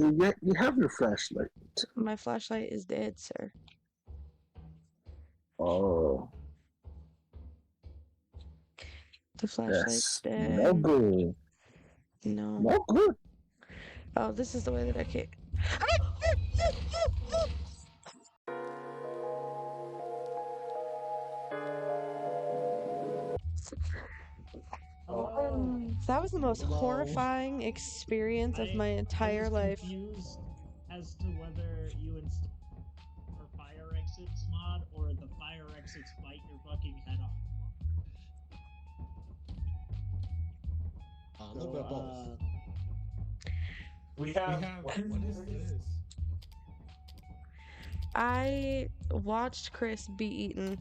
You have your flashlight. My flashlight is dead, sir. Oh, The flashlight's yes. dead. No good. No. No good. Oh, this is the way that I can't. That was the most horrifying experience of my entire life. Confused as to whether you install fire exits mod or the fire exits bite your fucking head off. A little bit of both. We have what is this? I watched Chris be eaten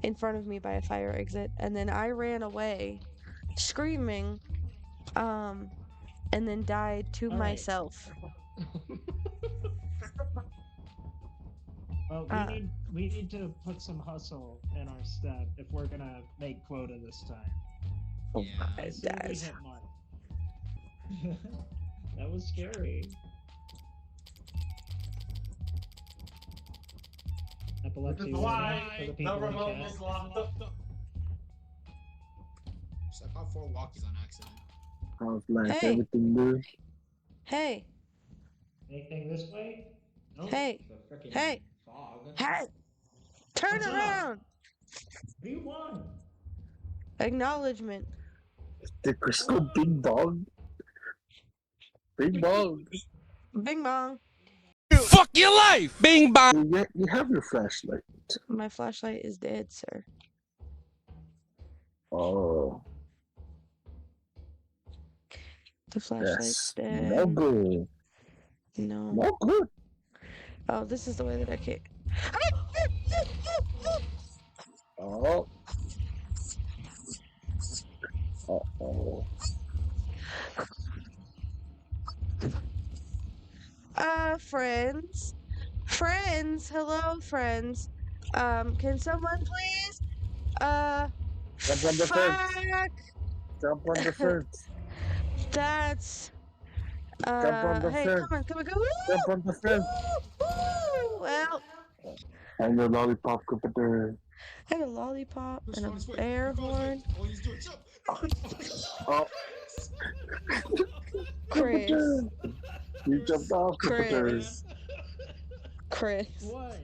in front of me by a fire exit, and then I ran away, screaming, and then died to myself. Well, we need to put some hustle in our step if we're gonna make quota this time. Oh, I see we hit Mark. That was scary. Epilepsy Why? for the people The in remote chat. was locked up. So I caught 4 walkies on accident. how's life? Hey. Everything good? Hey, Anything this way? Nope. hey, The frickin' hey, fog. hey! Turn What's up? around! What do you want? Acknowledgement. The crystal big dog. Big dog. Bing bong. Fuck your life! Bing bong! You have your flashlight. My flashlight is dead, sir. Oh, The flashlight's yes. dead. No good. No. No good. Oh, this is the way that I can't. Oh. Uh-oh. Friends? Friends? Hello, friends. Can someone please? Jump on the fence. Fuck! Jump on the fence. That's... Jump on the hey, fence. come on. Jump on the fence. Well, And your lollipop computer. I had a lollipop Push and on his an way. air Keep on his way. horn. All you need to do is jump. Oh. Chris. You jumped off computer. Chris. What?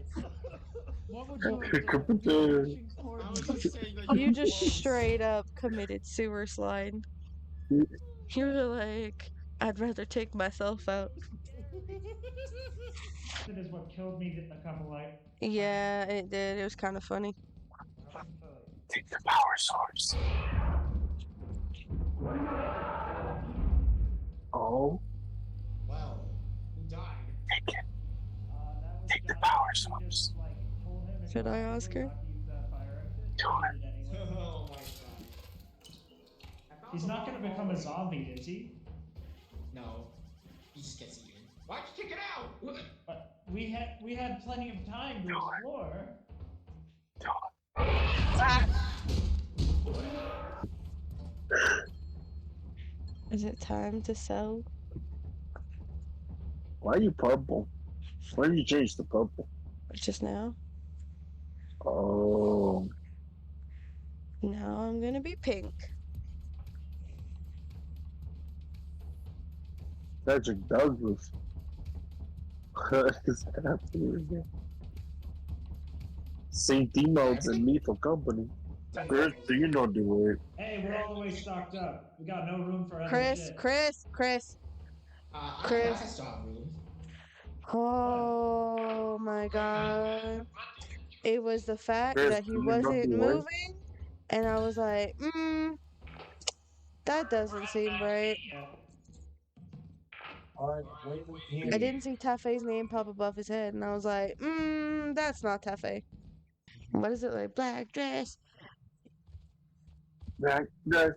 What would you have Computer. done? I was just saying that You just close. straight up committed sewer slide. You were like, I'd rather take myself out. That is what killed me a couple like. Yeah, it did. It was kind of funny. Take the power source. Oh. Well, who died? Take it. Take the power source. Should I, Oscar? Do it. Oh my god. He's not gonna become a zombie, is he? No. He just gets eaten. Why'd you kick it out? But we had plenty of time to explore. Do it. Is it time to sell? Why are you purple? Why did you change to purple? Just now? Oh. Now I'm gonna be pink. Cedric Douglas. Is happening? St. Emotes and Lethal Company. Chris, do you know the word? Hey, we're all the way stocked up. We got no room for other Chris. I still have room. Oh my god. It was the fact Chris, that he do you know wasn't the word? moving, and I was like, that doesn't seem right. I didn't see Tafe's name pop above his head, and I was like, that's not Tafe. What is it, like, black dress? Black dress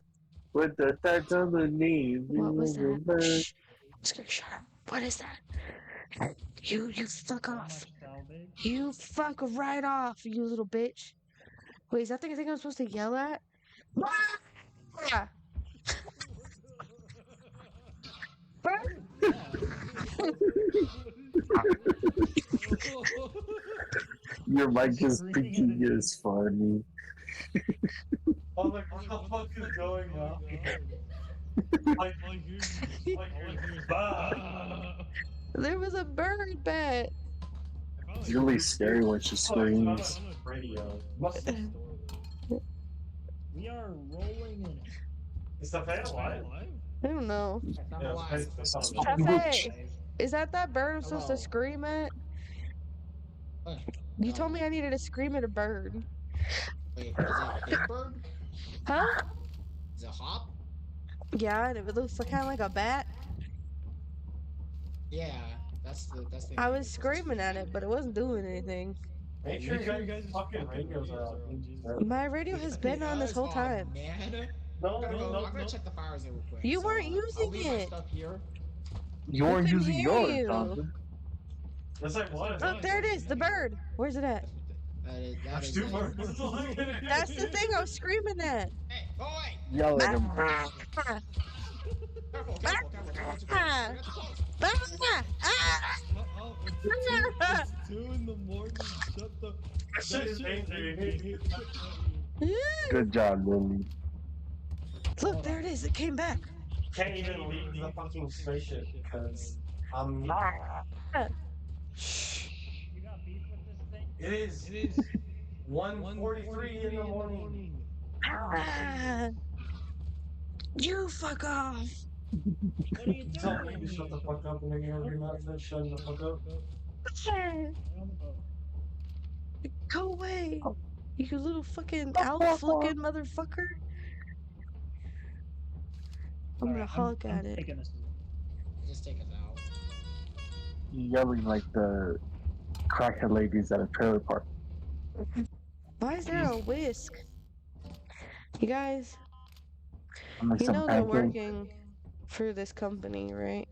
with the tights on the knees. What was that? Shh. Oscar, shut up. What is that? You fuck off. You fuck right off, you little bitch. Wait, is that the thing I'm supposed to yell at? Your mic is thinking is funny. I'm like, what the fuck is going on? Like, There was a bird bat. It's really scary when she screams. Radio. We are rolling in it. Is the fan alive? I don't know. Yeah, it's Cafe, is that bird I'm supposed to scream at? You told me I needed to scream at a bird. Wait, is it a big bird? Huh? Is it a hop? Yeah, and it looks kind of like a bat. Yeah, that's the I was screaming at it, but it wasn't doing anything. Make sure you guys fucking radios are on. My radio has been on this whole time. Man. No, I'm gonna check the fires real quick. You weren't I'll using leave my it. stuff here. You weren't couldn't using hear yours, you. Jonathan. Yes, I was. Look, there it is, the bird. Where's it at? That's two birds. That's the thing I was screaming at. Hey, go away! Yell at him. Careful. I got the clothes. It's 2 in the morning. Shut the. Shit is angry. Good job, Lily. Look, there it is. It came back. Can't even leave the fucking spaceship because I'm not. You got beef with this thing? It is 1:43 in the morning. You fuck off. What are you Tell me doing? to shut the fuck up and then you're gonna be mad at shut the fuck up. Go away. You little fucking alf-looking motherfucker. I'm gonna honk at it. Just take us out. You're yelling like the crackhead ladies at a trailer park. Why is there a whisk? You guys, I'm like you some know they're pancake. working for this company, right?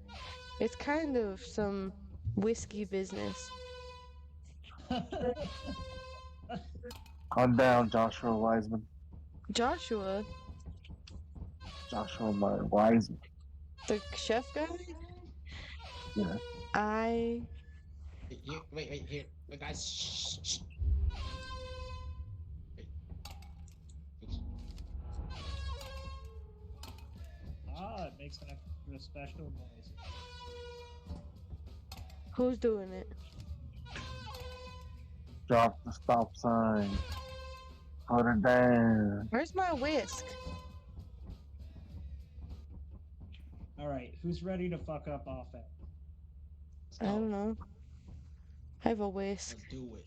It's kind of some whiskey business. Calm down, Joshua Wiseman. Joshua, Joshua Wiseman. the chef guy? Yeah. Wait, here. Wait, guys, shh. It makes an extra special noise. Who's doing it? Drop the stop sign. Put it down. Where's my whisk? Alright, who's ready to fuck up off it? I don't know. I have a whisk. Let's do it.